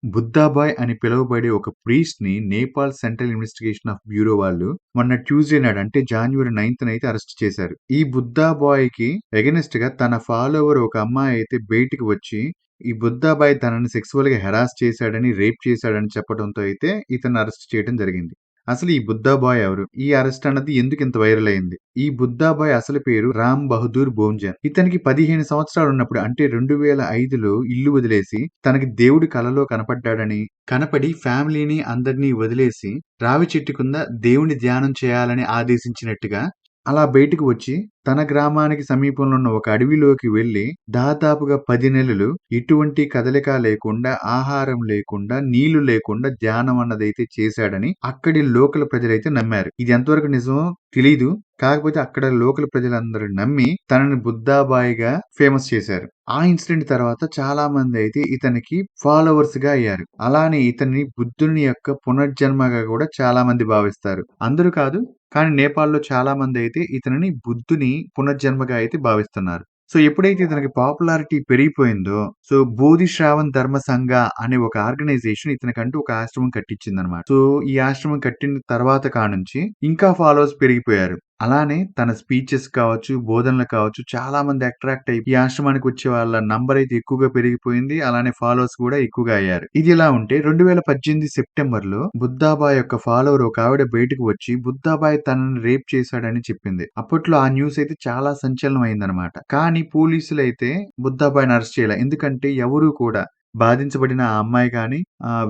బుద్ధాబాయ్ అని పిలువబడే ఒక ప్రీస్ట్‌ని Nepal Central Investigation of Bureau వాళ్ళు మొన్న ట్యూస్‌డే నాడు అంటే జాన్యువరి 9థ్ అయితే అరెస్ట్ చేశారు. ఈ బుద్ధాబాయ్‌కి ఎగనెస్ట్‌గా తన ఫాలోవర్ ఒక అమ్మాయి అయితే బయటికి వచ్చి ఈ బుద్ధాబాయ్ తనని సెక్సువల్‌గా హెరాస్ చేశాడని, రేప్ చేశాడని చెప్పడంతో అయితే ఇతన్ని అరెస్ట్ చేయడం జరిగింది. అసలు ఈ బుద్ధా బాయ్ ఎవరు? ఈ అరెస్ట్ అన్నది ఎందుకింత వైరల్ అయింది? ఈ బుద్ధా బాయ్ అసలు పేరు రామ్ బహదూర్ భోంజన్. ఇతనికి 15 సంవత్సరాలున్నప్పుడు అంటే 2005లో ఇల్లు వదిలేసి తనకి దేవుడు కలలో కనపడ్డాడని, కనపడి ఫ్యామిలీని అందరిని వదిలేసి రావి చెట్టు కింద దేవుడిని ధ్యానం చేయాలని ఆదేశించినట్టుగా అలా బయటకు వచ్చి తన గ్రామానికి సమీపంలో ఉన్న ఒక అడవిలోకి వెళ్లి దాదాపుగా 10 నెలలు ఎటువంటి కదలిక లేకుండా, ఆహారం లేకుండా, నీళ్లు లేకుండా ధ్యానం అన్నదైతే చేశాడని అక్కడి లోకల్ ప్రజలైతే నమ్మారు. ఇది ఎంతవరకు నిజమో తెలీదు. కాకపోతే అక్కడ లోకల్ ప్రజలందరూ నమ్మి తనని బుద్ధాబాయిగా ఫేమస్ చేశారు. ఆ ఇన్సిడెంట్ తర్వాత చాలా మంది అయితే ఇతనికి ఫాలోవర్స్‌గా అయ్యారు. అలానే ఇతన్ని బుద్ధుని యొక్క పునర్జన్మగా కూడా చాలా మంది భావిస్తారు. అందరూ కాదు. కానీ నేపాల్‌లో చాలా మందైతే ఇతనిని బుద్ధుని పునర్జన్మగా అయితే భావిస్తున్నారు. సో, ఎప్పుడైతే ఇతనికి పాపులారిటీ పెరిగిపోయిందో, సో, బోధి శ్రావణ్ ధర్మ సంఘ అనే ఒక ఆర్గనైజేషన్ ఇతనికంటూ ఒక ఆశ్రమం కట్టించిందనమాట. సో, ఈ ఆశ్రమం కట్టిన తర్వాత కానుంచి ఇంకా ఫాలోవర్స్ పెరిగిపోయారు. అలానే తన స్పీచెస్ కావచ్చు, బోధనలు కావచ్చు చాలా మంది అట్రాక్ట్ అయ్యి ఈ ఆశ్రమానికి వచ్చే వాళ్ళ నంబర్ అయితే ఎక్కువగా పెరిగిపోయింది. అలానే ఫాలోవర్స్ కూడా ఎక్కువగా అయ్యారు. ఇదిలా ఉంటే 2018 సెప్టెంబర్‌లో బుద్ధాబాయ్ యొక్క ఫాలోవర్ ఒక ఆవిడ బయటకు వచ్చి బుద్ధాబాయ్ తనని రేప్ చేశాడని చెప్పింది. అప్పట్లో ఆ న్యూస్ అయితే చాలా సంచలనం అయిందనమాట. కానీ పోలీసులైతే బుద్ధాబాయ్‌ని అరెస్ట్ చేయలే. ఎందుకంటే ఎవరు కూడా బాధించబడిన ఆ అమ్మాయి కానీ,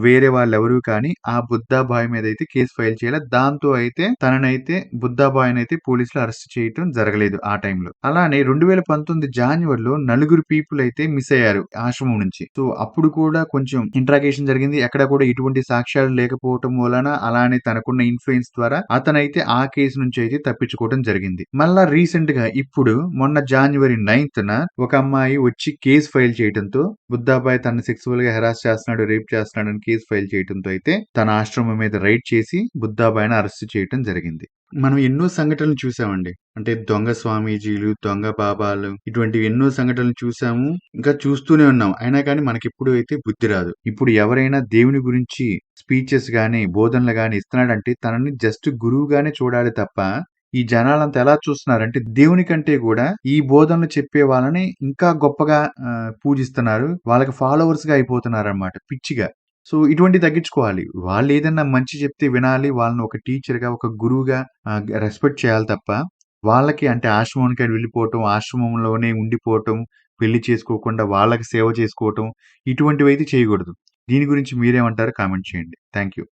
వేరే వాళ్ళెవరూ కానీ ఆ బుద్ధాబాయ్ మీదైతే కేస్ ఫైల్ చేయలే. దాంతో అయితే తననైతే బుద్ధాబాయ్‌నైతే పోలీసులు అరెస్ట్ చేయటం జరగలేదు ఆ టైంలో. అలానే 2019 జాన్యువరిలో నలుగురు పీపుల్ అయితే మిస్ అయ్యారు ఆశ్రమం నుంచి. సో, అప్పుడు కూడా కొంచెం ఇంట్రాగేషన్ జరిగింది. ఎక్కడ కూడా ఎటువంటి సాక్ష్యాలు లేకపోవటం వలన అలానే తనకున్న ఇన్‌ఫ్లూయెన్స్ ద్వారా అతనైతే ఆ కేసు నుంచి అయితే తప్పించుకోవడం జరిగింది. మళ్ళా రీసెంట్‌గా ఇప్పుడు మొన్న జాన్యువరి 9థ్‌న ఒక అమ్మాయి వచ్చి కేస్ ఫైల్ చేయటంతో బుద్ధాబాయ్ తనని సెక్సువల్‌గా హెరాస్ చేస్తున్నాడు, రేప్ చేస్తున్నాడని కేస్ ఫైల్ చేయటంతో అయితే తన ఆశ్రమం మీద రైడ్ చేసి బుద్ధాబాయ్‌ని అరెస్ట్ చేయటం జరిగింది. మనం ఎన్నో సంఘటనలు చూసామండి. అంటే దొంగ స్వామీజీలు, దొంగ బాబాలు ఇటువంటివి ఎన్నో సంఘటనలు చూసాము. ఇంకా చూస్తూనే ఉన్నాం. అయినా కానీ మనకెప్పుడు అయితే బుద్ధి రాదు. ఇప్పుడు ఎవరైనా దేవుని గురించి స్పీచెస్ గాని, బోధనలు గాని ఇస్తున్నాడంటే తనని జస్ట్ గురువుగానే చూడాలి తప్ప ఈ జనాలంతా ఎలా చూస్తున్నారంటే దేవుని కంటే గూడా ఈ బోధనలు చెప్పే వాళ్ళని ఇంకా గొప్పగా పూజిస్తున్నారు. వాళ్ళకి ఫాలోవర్స్‌గా అయిపోతున్నారనమాట పిచ్చిగా. సో, ఇటువంటివి తగ్గించుకోవాలి. వాళ్ళేదన్నా మంచి చెప్తే వినాలి. వాళ్ళని ఒక టీచర్‌గా, ఒక గురువుగా రెస్పెక్ట్ చేయాలి తప్ప, వాళ్ళకి అంటే ఆశ్రమానికి వెళ్ళిపోవటం, ఆశ్రమంలోనే ఉండిపోవటం, పెళ్లి చేసుకోకుండా వాళ్ళకి సేవ చేసుకోవటం, ఇటువంటివైతే చేయకూడదు. దీని గురించి మీరేమంటారో కామెంట్ చేయండి. Thank you.